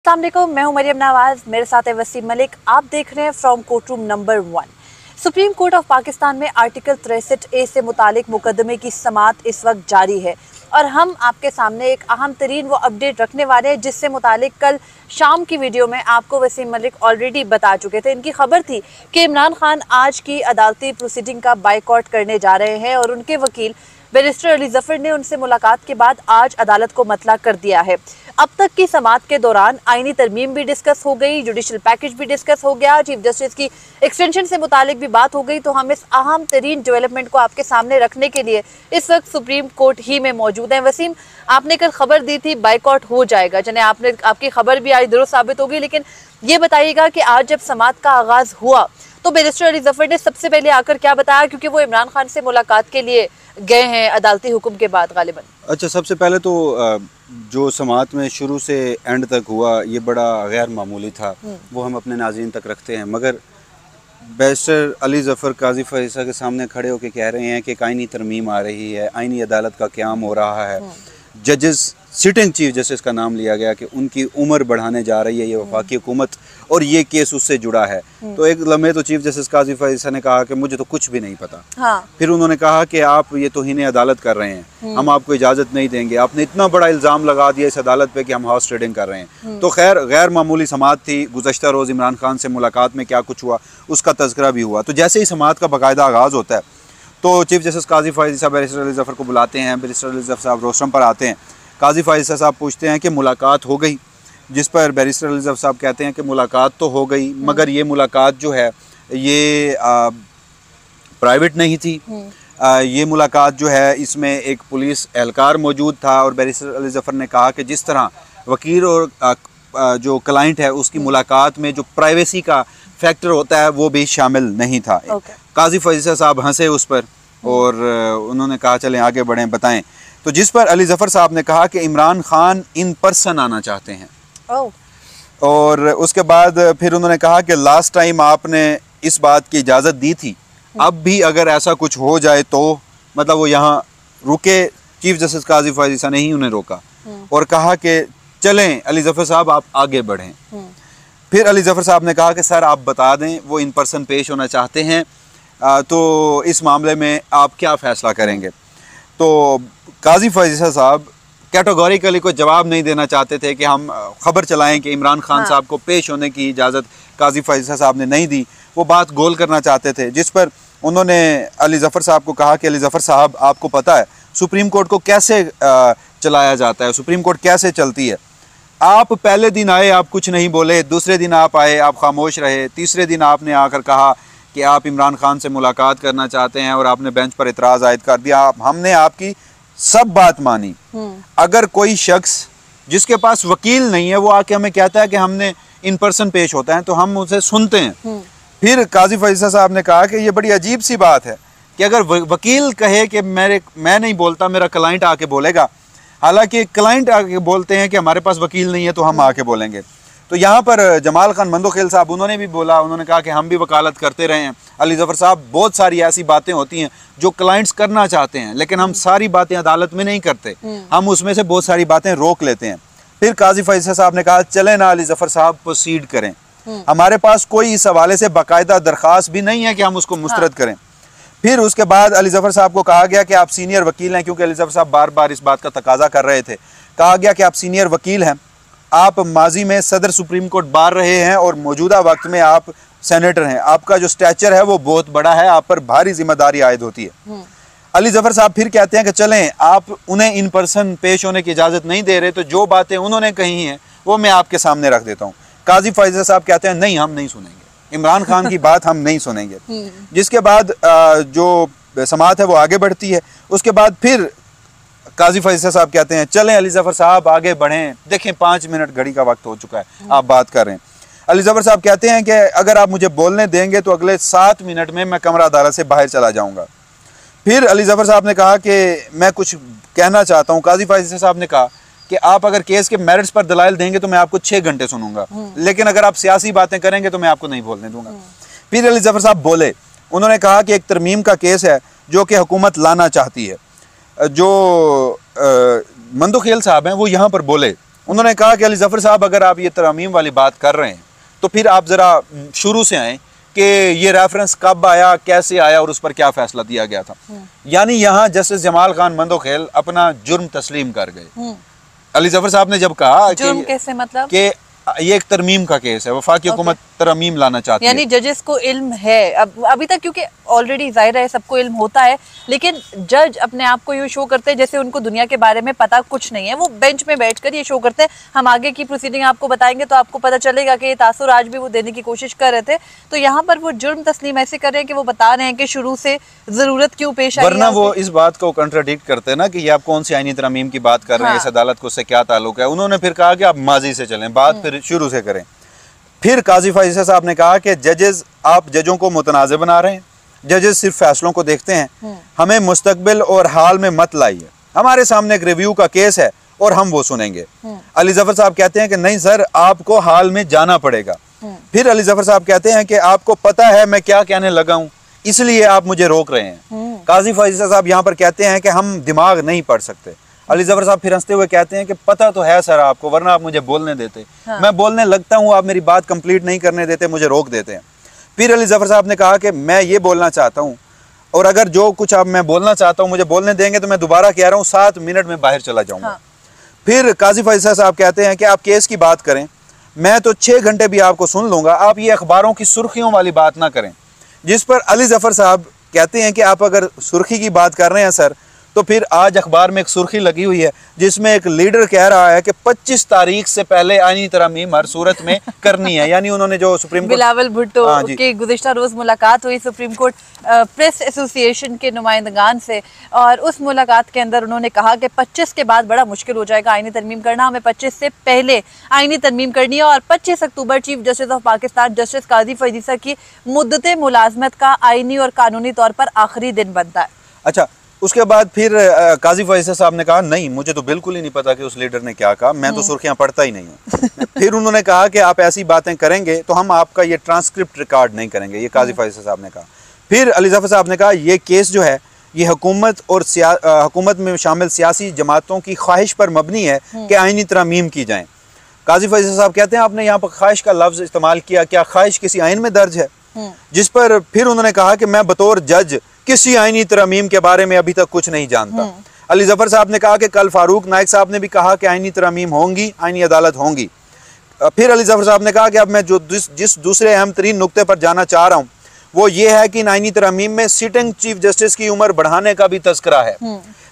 अस्सलामुअलैकुम, मैं हूं मरियम नवाज, मेरे साथ है वसीम मलिक। आप देख रहे हैं from court room number 1। Supreme court of Pakistan में आर्टिकल 63A से मुतालिक मुकदमे की समाअत इस वक्त जारी है और हम आपके सामने एक अहम तरीन वो अपडेट रखने वाले हैं जिससे मुतालिक कल शाम की वीडियो में आपको वसीम मलिक ऑलरेडी बता चुके थे। इनकी खबर थी कि इमरान खान आज की अदालती प्रोसीडिंग का बाइकआउट करने जा रहे हैं और उनके वकील बैरिस्टर अली जफर ने उनसे मुलाकात के बाद आज अदालत को मतला कर दिया है। अब तक की समाअत के दौरान आईनी तरमीम भी डिस्कस हो गई, जुडिशल पैकेज भी डिस्कस हो गया, चीफ जस्टिस की एक्सटेंशन से मुतालिक भी बात हो गई। तो हम इस अहम तरीन डेवलपमेंट को आपके सामने रखने के लिए इस वक्त सुप्रीम कोर्ट ही में मौजूद हैं। वसीम, आपने कल खबर दी थी बाइकआउट हो जाएगा, जने आपकी खबर भी आज दुरुस्त साबित होगी, लेकिन ये बताइएगा कि आज जब समाअत का आगाज हुआ तो बैरिस्टर अली जफर ने सबसे पहले आकर क्या बताया, क्योंकि वो इमरान खान से मुलाकात के लिए गए हैं अदालती हुक्म के बाद गालिबन। अच्छा, सबसे पहले तो जो समाअत में शुरू से एंड तक हुआ ये बड़ा गैर मामूली था, वो हम अपने नाज़रीन तक रखते हैं। मगर बैरिस्टर अली जफ़र काजी फरीसा के सामने खड़े होकर कह रहे हैं कि एक आईनी तरमीम आ रही है, आईनी अदालत का क़याम हो रहा है, जजेस सिटिंग चीफ जस्टिस का नाम लिया गया कि उनकी उम्र बढ़ाने जा रही है ये वफाकी हुकूमत और ये केस उससे जुड़ा है। तो एक लम्हे तो चीफ जस्टिस काजी फरीसा ने कहा कि मुझे तो कुछ भी नहीं पता। हाँ। फिर उन्होंने कहा कि आप ये तौहीन अदालत कर रहे हैं, हम आपको इजाज़त नहीं देंगे, आपने इतना बड़ा इल्ज़ाम लगा दिया इस अदालत पे कि हम हाउस ट्रेडिंग कर रहे हैं। तो खैर गैर मामूली समाअत थी। गुज़श्ता रोज़ इमरान खान से मुलाकात में क्या कुछ हुआ उसका तज़किरा भी हुआ। तो जैसे ही समाअत का बाकायदा आगाज़ होता है तो चीफ जस्टिस काजी फरीसा बैरिस्टर अली जफ़र को बुलाते हैं। बैरिस्टर अली जफ़र साहब रोस्टम पर आते हैं। काजी फरीसा साहब पूछते हैं कि मुलाकात हो गई, जिस पर बैरिस्टर अली जफ़र साहब कहते हैं कि मुलाकात तो हो गई मगर ये मुलाकात जो है ये प्राइवेट नहीं थी। ये मुलाकात जो है इसमें एक पुलिस एहलकार मौजूद था और बैरिस्टर अली जफ़र ने कहा कि जिस तरह वकील और जो क्लाइंट है उसकी मुलाकात में जो प्राइवेसी का फैक्टर होता है वो भी शामिल नहीं था। काजी फरीसा साहब हंसे उस पर और उन्होंने कहा चलें आगे बढ़ें, बताएं। तो जिस पर अली जफ़र साहब ने कहा कि इमरान खान इन पर्सन आना चाहते हैं। और उसके बाद फिर उन्होंने कहा कि लास्ट टाइम आपने इस बात की इजाज़त दी थी, अब भी अगर ऐसा कुछ हो जाए तो मतलब वो यहाँ रुके। चीफ जस्टिस काजी फरीसा ने ही उन्हें रोका और कहा कि चलें अली जफ़र साहब आप आगे बढ़ें। फिर अली जफ़र साहब ने कहा कि सर आप बता दें वो इन पर्सन पेश होना चाहते हैं, तो इस मामले में आप क्या फ़ैसला करेंगे। तो काजी फरीसा साहब कैटेगोरिकली कोई जवाब नहीं देना चाहते थे कि हम खबर चलाएं कि इमरान खान साहब को पेश होने की इजाज़त काजी फरीसा साहब ने नहीं दी। वो बात गोल करना चाहते थे, जिस पर उन्होंने अली जफ़र साहब को कहा कि अली जफ़र साहब आपको पता है सुप्रीम कोर्ट को कैसे चलाया जाता है, सुप्रीम कोर्ट कैसे चलती है। आप पहले दिन आए आप कुछ नहीं बोले, दूसरे दिन आप आए आप खामोश रहे, तीसरे दिन आपने आकर कहा कि आप इमरान खान से मुलाकात करना चाहते हैं और आपने बेंच पर इतराज़ आयद कर दिया। हमने आपकी सब बात मानी। अगर कोई शख्स जिसके पास वकील नहीं है वो आके हमें कहता है कि हमने इन पर्सन पेश होता है तो हम उसे सुनते हैं। फिर काजी फरीसा साहब ने कहा कि ये बड़ी अजीब सी बात है कि अगर वकील कहे कि मैं नहीं बोलता, मेरा क्लाइंट आके बोलेगा, हालांकि क्लाइंट आके बोलते हैं कि हमारे पास वकील नहीं है तो हम आके बोलेंगे। तो यहाँ पर जमाल खान मंदोखेल साहब उन्होंने भी बोला, उन्होंने कहा कि हम भी वकालत करते रहे हैं। अली जफ़र साहब बहुत सारी ऐसी बातें होती हैं जो क्लाइंट्स करना चाहते हैं लेकिन हम सारी बातें अदालत में नहीं करते, हम उसमें से बहुत सारी बातें रोक लेते हैं। फिर काजी फरीसा साहब ने कहा चले ना अली जफ़र साहब प्रोसीड करें, हमारे पास कोई इस हवाले से बाकायदा दरख्वास्त भी नहीं है कि हम उसको मुस्तरद करें। फिर उसके बाद अली जफ़र साहब को कहा गया कि आप सीनियर वकील हैं, क्योंकि अली जफ़र साहब बार बार इस बात का तकाजा कर रहे थे। कहा गया कि आप सीनियर वकील हैं, आप माजी में सदर सुप्रीम कोर्ट बार रहे हैं और मौजूदा वक्त में आप सेनेटर हैं, आपका जो स्टैचर है वो बहुत बड़ा है, आप पर भारी जिम्मेदारी आयद होती है। अली जफ़र साहब फिर कहते हैं कि चलें आप उन्हें इन पर्सन पेश होने की इजाज़त नहीं दे रहे तो जो बातें उन्होंने कही हैं वो मैं आपके सामने रख देता हूँ। काजी फरीसा साहब कहते हैं नहीं, हम नहीं सुनेंगे, इमरान खान की बात हम नहीं सुनेंगे। जिसके बाद जो समाअत है वो आगे बढ़ती है। उसके बाद फिर काजी फरीसा साहब कहते हैं चलें अली जफ़र साहब आगे बढ़ें, देखें 5 मिनट घड़ी का वक्त हो चुका है, आप बात कर रहे हैं। अली जफ़र साहब कहते हैं कि अगर आप मुझे बोलने देंगे तो अगले 7 मिनट में मैं कमरा अदालत से बाहर चला जाऊंगा। फिर अली जफ़र साहब ने कहा कि मैं कुछ कहना चाहता हूँ। काजी फरीसा साहब ने कहा कि आप अगर केस के मेरिट्स पर दलाइल देंगे तो मैं आपको 6 घंटे सुनूंगा, लेकिन अगर आप सियासी बातें करेंगे तो मैं आपको नहीं बोलने दूंगा। फिर अली जफ़र साहब बोले, उन्होंने कहा कि एक तरमीम का केस है जो कि हुकूमत लाना चाहती है। जो मंदोखेल साहब हैं वो यहाँ पर बोले, उन्होंने कहा कि अली जफर साहब, अगर आप ये तरमीम वाली बात कर रहे हैं तो फिर आप ज़रा शुरू से आएँ कि ये रेफरेंस कब आया, कैसे आया और उस पर क्या फ़ैसला दिया गया था। यानी यहाँ जस्टिस जमाल खान मंदोखेल अपना जुर्म तस्लीम कर गए। अली जफर साहब ने जब कहा जुर्म कैसे, मतलब कि ये एक तरमीम का केस है, वफाकी हुकूमत तरमीम लाना चाहती है, यानी जजेस को इल्म है अभी तक, क्योंकि ऑलरेडी जाहिर है सबको इल्म होता है, लेकिन जज अपने आप को यूँ शो करते हैं जैसे उनको दुनिया के बारे में पता कुछ नहीं है। वो बेंच में बैठकर ये शो करते हैं। हम आगे की प्रोसीडिंग आपको बताएंगे तो आपको पता चलेगा कि ये तासुर आज भी वो देने की कोशिश कर रहे थे। तो यहाँ पर वो जुर्म तस्लीम ऐसे कर रहे हैं कि वो बता रहे हैं कि शुरू से जरूरत क्यों पेश आई, वरना वो इस बात को कंट्राडिक्ट करते हैं ना कि ये आप कौन सी आईनी तरमीम की बात कर रहे हैं, इस अदालत को उससे क्या ताल्लुक है। उन्होंने फिर कहा कि आप माजी से चलें, बात फिर शुरू से करें। फिर काजी फैसल साहब ने कहा कि जजेस, आप जजों को मुतनाज़ बना रहे हैं, जजेस सिर्फ फैसलों को देखते हैं, हमें मुस्तकबिल और हाल में मत लाइए, हमारे सामने एक रिव्यू का केस है और हम वो सुनेंगे। अली जफर साहब कहते हैं कि नहीं सर, आपको हाल में जाना पड़ेगा। फिर अली जफर साहब कहते हैं कि आपको पता है मैं क्या कहने लगा हूँ, इसलिए आप मुझे रोक रहे हैं। काजी फैसल साहब यहाँ पर कहते हैं कि हम दिमाग नहीं पढ़ सकते। अली जफर साहब फिर हंसते हुए कहते हैं कि पता तो है सर आपको, वरना आप मुझे बोलने देते। मैं बोलने लगता हूँ, आप मेरी बात कंप्लीट नहीं करने देते, मुझे रोक देते हैं। फिर अली जफर साहब ने कहा कि मैं ये बोलना चाहता हूँ और अगर जो कुछ आप मैं बोलना चाहता हूँ मुझे बोलने देंगे तो मैं दोबारा कह रहा हूँ 7 मिनट में बाहर चला जाऊँगा। फिर काजी फैसल साहब कहते हैं कि आप केस की बात करें, मैं तो 6 घंटे भी आपको सुन लूँगा, आप ये अखबारों की सुर्खियों वाली बात ना करें। जिस पर अली जफर साहब कहते हैं कि आप अगर सुर्खी की बात कर रहे हैं सर, तो फिर आज अखबार में एक सुर्खी लगी हुई है जिसमें एक लीडर कह रहा है कि 25 तारीख से पहले आईनी तरमीम हर सूरत में करनी है। यानी उन्होंने जो सुप्रीम कोर्ट, बिलावल भुट्टो की गुज़िश्ता रोज़ मुलाकात हुई सुप्रीम कोर्ट प्रेस एसोसिएशन के नुमाइंदगान से, और उस मुलाकात के अंदर उन्होंने कहा कि 25 के बाद बड़ा मुश्किल हो जाएगा आईनी तरमीम करना, हमें 25 से पहले आईनी तरमीम करनी है। और 25 October chief justice of Pakistan justice Qazi Faisal की मुद्दत मुलाजमत का आईनी और कानूनी तौर पर आखिरी दिन बनता है। अच्छा, उसके बाद फिर काजी फैसल साहब ने कहा नहीं, मुझे तो बिल्कुल ही नहीं पता कि उस लीडर ने क्या कहा, मैं तो सुर्खियां पढ़ता ही नहीं हूँ। फिर उन्होंने कहा कि आप ऐसी बातें करेंगे तो हम आपका ये ट्रांसक्रिप्ट रिकॉर्ड नहीं करेंगे, ये काजी फैसल साहब ने कहा। फिर अली जफर साहब ने कहा ये केस जो है ये हुकूमत और हुकूमत में शामिल सियासी जमातों की ख्वाहिश पर मबनी है कि आईनी तरमीम की जाए। काजी फैसल साहब कहते हैं आपने यहाँ पर ख्वाहिश का लफ्ज़ इस्तेमाल किया, क्या ख्वाहिश किसी आइन में दर्ज है? जिस पर फिर उन्होंने कहा कि मैं बतौर जज किसी आईनी तरमीम के बारे में अभी तक कुछ नहीं जानता। अली जफर साहब ने कहा कि कल फारूक नाइक साहब ने भी कहा कि आईनी तरमीम होंगी, आईनी अदालत होंगी। फिर अली जफर साहब ने कहा कि अब मैं जो जिस दूसरे अहम तरीन नुक्ते पर जाना चाह रहा हूँ वो ये है कि आईनी तरमीम में सिटिंग चीफ जस्टिस की उम्र बढ़ाने का भी तस्करा है।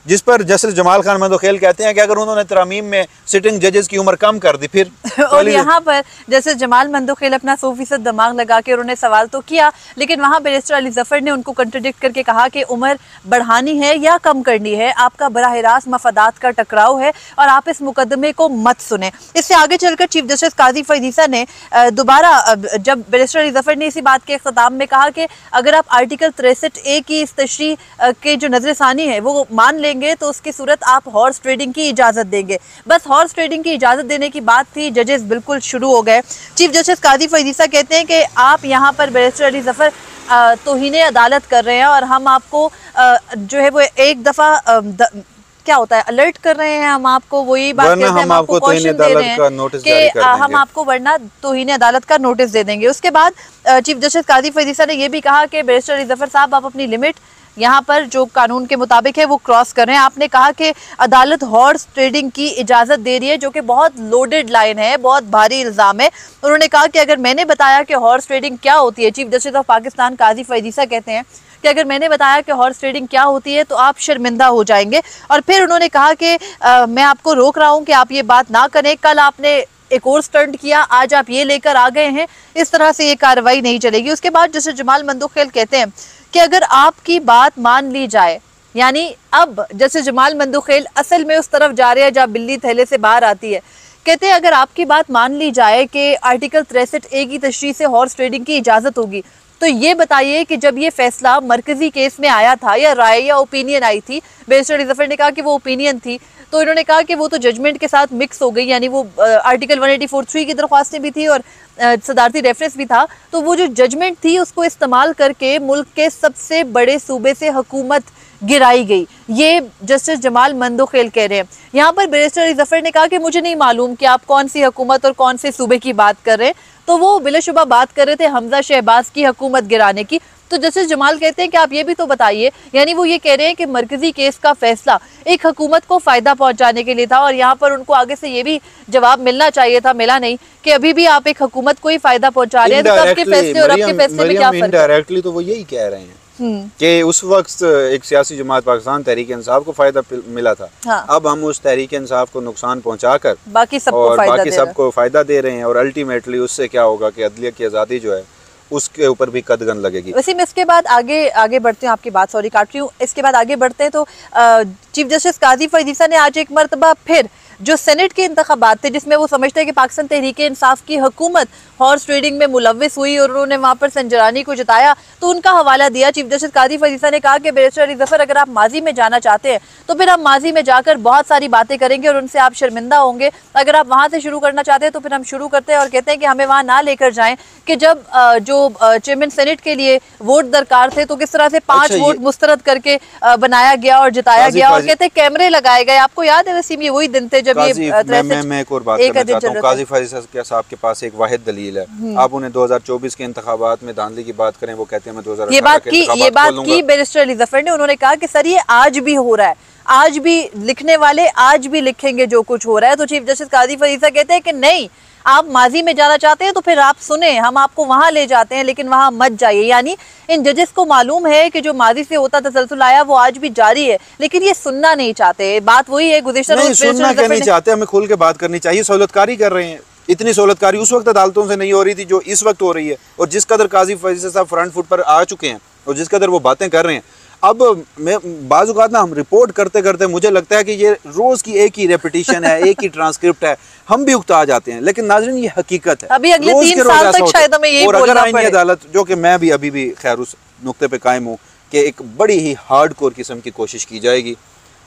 जिस पर जस्टिस जमाल खान मंदोखेल कहते हैं कि अगर उन्होंने तरमीम में सिटिंग जजेस की उम्र कम कर दी फिर और यहाँ पर जस्टिस जमाल मंदोखेल अपना 100% दिमाग लगा के उन्होंने सवाल तो किया, लेकिन वहाँ बैरिस्टर अली जफर ने उनको कंट्रडिक्ट करके कहा कि उम्र बढ़ानी है या कम करनी है, आपका बराह रास्त मफादात का टकराव है और आप इस मुकदमे को मत सुने। इससे आगे चलकर चीफ जस्टिस काजी फैसल ने दोबारा जब बैरिस्टर अली जफर ने इसी बात के ख़िताब में कहा कि अगर आप आर्टिकल 63A की इस तशरीह के जो नजरसानी है वो मान लेंगे तो उसकी सूरत आप हॉर्स ट्रेडिंग की इजाज़त देंगे। बस हॉर्स ट्रेडिंग की इजाज़त देने की बात थी, जजेस बिल्कुल शुरू हो गए। चीफ जस्टिस काजी फैसल कहते हैं कि आप यहाँ पर बैरिस्टर अली जफर तौहीन अदालत कर रहे हैं और हम आपको जो है वो एक दफ़ा क्या होता है अलर्ट कर रहे हैं, हम आपको वही बात कहते हैं, हम आपको कॉशन दे रहे हैं कि हम आपको वरना तौहीन अदालत का नोटिस दे देंगे। उसके बाद चीफ जस्टिस काजी फैसल ने यह भी कहा कि बैरिस्टर अली जफर साहब आप अपनी लिमिट यहाँ पर जो कानून के मुताबिक है वो क्रॉस कर रहे हैं। आपने कहा कि अदालत हॉर्स ट्रेडिंग की इजाज़त दे रही है, जो कि बहुत लोडेड लाइन है, बहुत भारी इल्ज़ाम है। उन्होंने कहा कि अगर मैंने बताया कि हॉर्स ट्रेडिंग क्या होती है, चीफ जस्टिस ऑफ पाकिस्तान काजी फैसल कहते हैं कि अगर मैंने बताया कि हॉर्स ट्रेडिंग क्या होती है तो आप शर्मिंदा हो जाएंगे। और फिर उन्होंने कहा कि मैं आपको रोक रहा हूँ कि आप ये बात ना करें, कल आपने एक और स्टंट किया, आज आप ये लेकर आ गए हैं, इस तरह से ये कार्रवाई नहीं चलेगी। उसके बाद जस्टिस जमाल मंदोखेल कहते हैं कि अगर आपकी बात मान ली जाए, यानी अब जस्टिस जमाल मंदोखेल असल में उस तरफ जा रहे हैं जहाँ बिल्ली थैले से बाहर आती है। कहते हैं अगर आपकी बात मान ली जाए कि आर्टिकल 63A की तशरीह से हॉर्स ट्रेडिंग की इजाज़त होगी, तो ये बताइए कि जब ये फैसला मरकजी केस में आया था या राय या ओपिनियन आई थी, बैरिस्टर अली जफर ने कहा कि वो ओपिनियन थी, तो इन्होंने कहा कि वो तो जजमेंट के साथ मिक्स हो गई, यानी वो आर्टिकल 184(3) की दरख्वास्तें भी थी और सदारती रेफरेंस भी था, तो वो जो जजमेंट थी उसको इस्तेमाल करके मुल्क के सबसे बड़े सूबे से हुकूमत गिराई गई, ये जस्टिस जमाल मंदोखेल कह रहे हैं। यहाँ पर बैरिस्टर अली जफर ने कहा कि मुझे नहीं मालूम कि आप कौन सी हुकूमत और कौन से सूबे की बात कर रहे हैं, तो वो बिलाशुबा बात कर रहे थे हमजा शहबाज की हुकूमत गिराने की। तो जस्टिस जमाल कहते हैं कि आप ये भी तो बताइए, यानी वो ये कह रहे हैं कि मरकजी केस का फैसला एक हुकूमत को फायदा पहुंचाने के लिए था, और यहाँ पर उनको आगे से ये भी जवाब मिलना चाहिए था, मिला नहीं, कि अभी भी आप एक हुकूमत को ही फायदा पहुंचा रहे हैं, तो आपके फैसले और आपके फैसले में क्या फर्क है? इनडायरेक्टली तो वो यही कह रहे हैं कि उस वक्त एक सियासी जमात पाकिस्तान तहरीक इंसाफ को फायदा मिला था। हाँ। अब हम उस तहरीक इंसाफ को नुकसान पहुंचाकर बाकी सबको फायदा दे रहे हैं, और अल्टीमेटली उससे क्या होगा कि अदलिया की आज़ादी जो है उसके ऊपर भी कदगन लगेगी। वैसे में इसके बाद आगे बढ़ते हैं, आपकी बात सॉरी काट रही हूँ, इसके बाद आगे बढ़ते हैं तो चीफ जस्टिस काजी फैज़ ईसा ने आज एक मरतबा फिर जो सेनेट के इंतखाबात थे जिसमें वो समझते हैं कि पाकिस्तान तहरीक इंसाफ की हुकूमत हॉर्स ट्रेडिंग में मुलव्विस हुई और उन्होंने वहाँ पर संजरानी को जिताया, तो उनका हवाला दिया। चीफ जस्टिस काजी फैज़ ईसा ने कहा कि बैरिस्टर अली जफर अगर आप माजी में जाना चाहते हैं तो फिर हम माजी में जाकर बहुत सारी बातें करेंगे और उनसे आप शर्मिंदा होंगे। अगर आप वहाँ से शुरू करना चाहते हैं तो फिर हम शुरू करते हैं, और कहते हैं कि हमें वहाँ ना लेकर जाएं कि जब जो चेयरमैन सेनेट के लिए वोट दरकार थे तो किस तरह से 5 वोट मुस्तरद करके बनाया गया और जिताया गया, और कहते हैं कैमरे लगाए गए। आपको याद है वसीम, ये वही दिन थे जब मैं एक और बात करना चाहता हूं। काजी फैज़ ईसा साहब के पास एक वाहिद दलील है। आप उन्हें 2024 के इंतखाबात में धांधली की बात करें, वो कहते हैं मैं 2018 ये बात की बैरिस्टर अली जफर ने। उन्होंने कहा कि सर ये आज भी हो रहा है, आज भी लिखने वाले आज भी लिखेंगे जो कुछ हो रहा है। तो चीफ जस्टिस काजी फैज़ ईसा कहते हैं कि नहीं, आप माजी में जाना चाहते हैं तो फिर आप सुने, हम आपको वहां ले जाते हैं, लेकिन वहां मत जाइए। यानी इन जजेस को मालूम है कि जो माजी से होता तसलसल आया वो आज भी जारी है, लेकिन ये सुनना नहीं चाहते। बात वही है, गुज़िश्ता नहीं सुनना क्या नहीं चाहते, हमें खुल के बात करनी चाहिए। सहूलतकारी कर रहे हैं, इतनी सहूलतकारी उस वक्त अदालतों से नहीं हो रही थी जो इस वक्त हो रही है, और जिस कदर काजी फैज़ ईसा साहब फ्रंट फुट पर आ चुके हैं और जिस कदर वो बातें कर रहे हैं। अब मैं बाज़ औक़ात ना हम रिपोर्ट करते करते मुझे लगता है कि ये रोज़ की एक ही रेपिटिशन है, एक ही ट्रांसक्रिप्ट है, हम भी उकता जाते हैं। लेकिन नाज़रीन ये हकीकत है, अभी अगले 3 साल तक शायद हमें यही बोलना पड़े। और अगर आईनी अदालत, जो कि मैं भी अभी भी खैर उस नुक्ते पे कायम हूँ कि एक बड़ी ही हार्डकोर किस्म की कोशिश की जाएगी,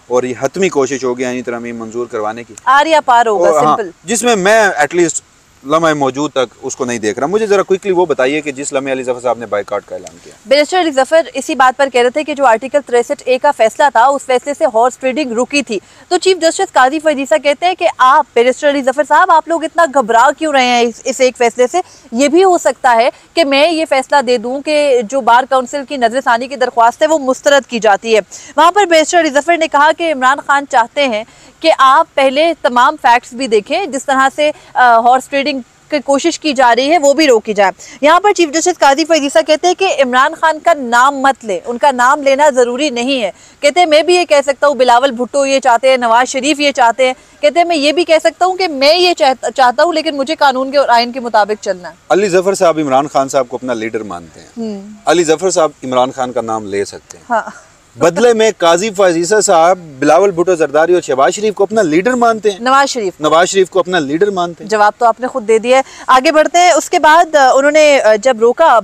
और ये हतमी कोशिश होगी आईनी तरमीम मंजूर करवाने की, आर या पार होगा, सिंपल, जिसमें मैं एटलीस्ट लम्हा मौजूद तक उसको नहीं देख रहा। मुझे जरा क्विकली वो बताइए कि जिस लम्हे अली जफर साहब ने बाइकआउट का ऐलान किया। बैरिस्टर अली जफर इसी बात पर कह रहे थे कि जो आर्टिकल 63A का फैसला था उस फैसले से हॉर्स ट्रेडिंग रुकी थी। तो चीफ जस्टिस काजी फैज़ ईसा कहते हैं कि आप बैरिस्टर अली जफर साहब, आप लोग इतना घबरा क्यों रहे हैं इस एक फैसले से? ये भी हो सकता है कि मैं ये फैसला दे दूं कि जो बार काउंसिल की नजरसानी की दरख्वास्त है वो मुस्तरद की जाती है। वहाँ पर बैरिस्टर अली जफर ने कहा कि इमरान खान चाहते हैं कि आप पहले तमाम फैक्ट्स भी देखें, जिस तरह से हॉर्स ट्रेडिंग की कोशिश की जा रही है वो भी रोकी जाए। यहाँ पर चीफ जस्टिस काजी फैज़ ईसा कहते हैं कि इमरान खान का नाम मत ले, उनका नाम लेना जरूरी नहीं है। कहते हैं मैं भी ये कह सकता हूँ बिलावल भुट्टो ये चाहते हैं, नवाज शरीफ ये चाहते हैं, कहते हैं मैं ये भी कह सकता हूँ कि मैं ये चाहता हूँ, लेकिन मुझे कानून के और आइन के मुताबिक चलना है। अली जफर साहब इमरान खान साहब को अपना लीडर मानते हैं, अली जफर साहब इमरान खान का नाम ले सकते हैं। हाँ। बदले में काजी फैज़ ईसा साहब बिलावल भुट्टो जरदारी और शहबाज शरीफ को अपना लीडर मानते हैं। नवाज शरीफ को अपना लीडर मानते हैं। जवाब तो आपने खुद दे दिया है। आगे बढ़ते हैं। उसके बाद उन्होंने जब रोका,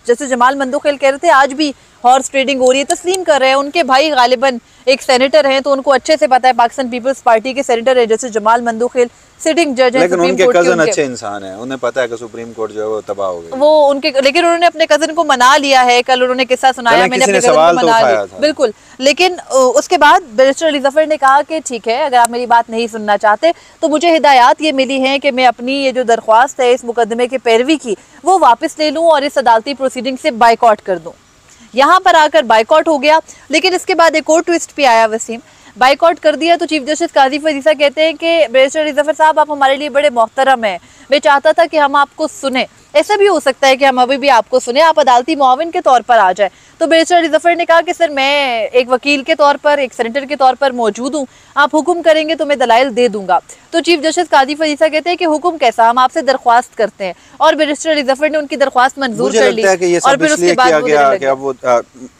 जैसे जमाल मंदोखेल कह रहे थे आज भी हॉर्स ट्रेडिंग हो रही है, तस्लीम कर रहे हैं। उनके भाई गालिबन एक सेनेटर हैं, तो उनको अच्छे से पता है, पाकिस्तान पीपल्स पार्टी के सेनेटर है जैसे जमाल मंदोखेल, सिटिंग जज है, लेकिन उनके कजन अच्छे इंसान हैं, उन्हें पता है कि सुप्रीम कोर्ट जो है वो तबाह हो गई वो उनके, लेकिन उन्होंने अपने कजन को मना लिया है। कल उन्होंने किस्सा सुनाया, मैंने अपने कजन को मना लिया, बिल्कुल। लेकिन उसके बाद बैरिस्टर अली जफर ने कहा कि ठीक है, अगर आप मेरी बात नहीं सुनना चाहते तो मुझे हिदायत ये मिली है कि मैं अपनी ये जो दरख्वास्त है इस मुकदमे की पैरवी की वो वापस ले लूँ और इस अदालती प्रोसीडिंग से बाइकआउट कर दूँ। यहाँ पर आकर बाइकआउट हो गया, लेकिन इसके बाद एक और ट्विस्ट भी आया वसीम। बाइकआउट कर दिया तो चीफ जस्टिस काजी फैज़ ईसा कहते हैं कि बैरिस्टर अली जफर साहब आप हमारे लिए बड़े मोहतरम हैं, मैं चाहता था कि हम आपको सुने। ऐसा भी हो सकता है कि हम अभी भी आपको सुने, आप अदालती मुआविन के तौर पर आ जाए। तो बैरिस्टर अली जफर ने कहा कि सर मैं एक वकील के तौर पर, एक सेनेटर के तौर पर मौजूद हूँ, आप हुक्म करेंगे तो मैं दलाइल दे दूंगा। तो चीफ जस्टिस काजी फैज़ ईसा कहते हैं कि हुक्म कैसा, हम आपसे दरख्वास्त करते हैं। और बैरिस्टर अली जफर ने उनकी दरख्वास्त मंजूर कर ली। और फिर उसके बाद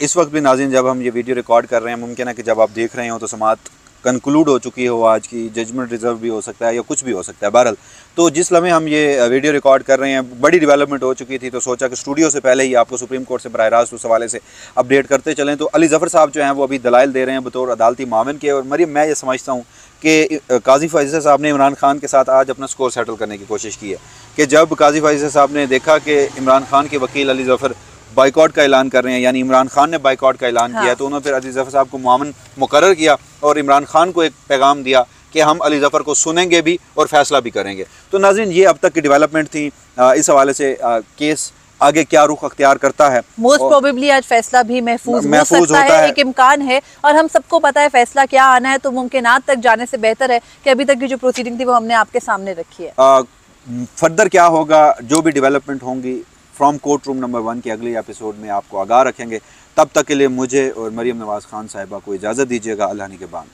इस वक्त भी नाज़रीन जब हम ये वीडियो रिकॉर्ड कर रहे हैं, मुमकिन है कि जब आप देख रहे हो तो समाअत कंक्लूड हो चुकी हो, आज की जजमेंट रिजर्व भी हो सकता है या कुछ भी हो सकता है। बहरहाल तो जिस लम्हे हम ये वीडियो रिकॉर्ड कर रहे हैं बड़ी डेवलपमेंट हो चुकी थी, तो सोचा कि स्टूडियो से पहले ही आपको सुप्रीम कोर्ट से बराह रास्त उस हवाले से अपडेट करते चलें। तो अली जफर साहब जो हैं वो अभी दलाइल दे रहे हैं बतौर अदालती मामन के। और मरियम मैं ये समझता हूँ कि काजी फैज़ ईसा साहब ने इमरान खान के साथ आज अपना स्कोर सेटल करने की कोशिश की है कि जब काजी फैज़ ईसा साहब ने देखा कि इमरान खान के वकील अली जफर बाइकआउट का ऐलान कर रहे हैं, यानी इमरान खान ने बाइकआउट का ऐलान किया, तो उन्होंने फिर अली ज़फ़र साहब को मुआवन मुकर्रर किया और इमरान खान को एक पैगाम दिया कि हम अली ज़फ़र को सुनेंगे भी और फैसला भी करेंगे। तो नाज़रीन, ये अब तक की डेवलपमेंट थी। इस हवाले से केस आगे क्या रुख अख्तियार करता है, मोस्ट प्रोबेबली आज फैसला भी महफूज हो सकता होता है। एक इम्कान है, और हम सबको पता है फैसला क्या आना है, तो मुमकिनात तक जाने से बेहतर है कि अभी तक की जो प्रोसीडिंग थी वो हमने आपके सामने रखी है। फर्दर क्या होगा, जो भी डेवलपमेंट होंगी फ्रॉम कोर्ट रूम नंबर 1 के अगले एपिसोड में आपको आगाह रखेंगे। तब तक के लिए मुझे और मरीम नवाज़ खान साहिबा को इजाज़त दीजिएगा। अल्लाह निगहबान।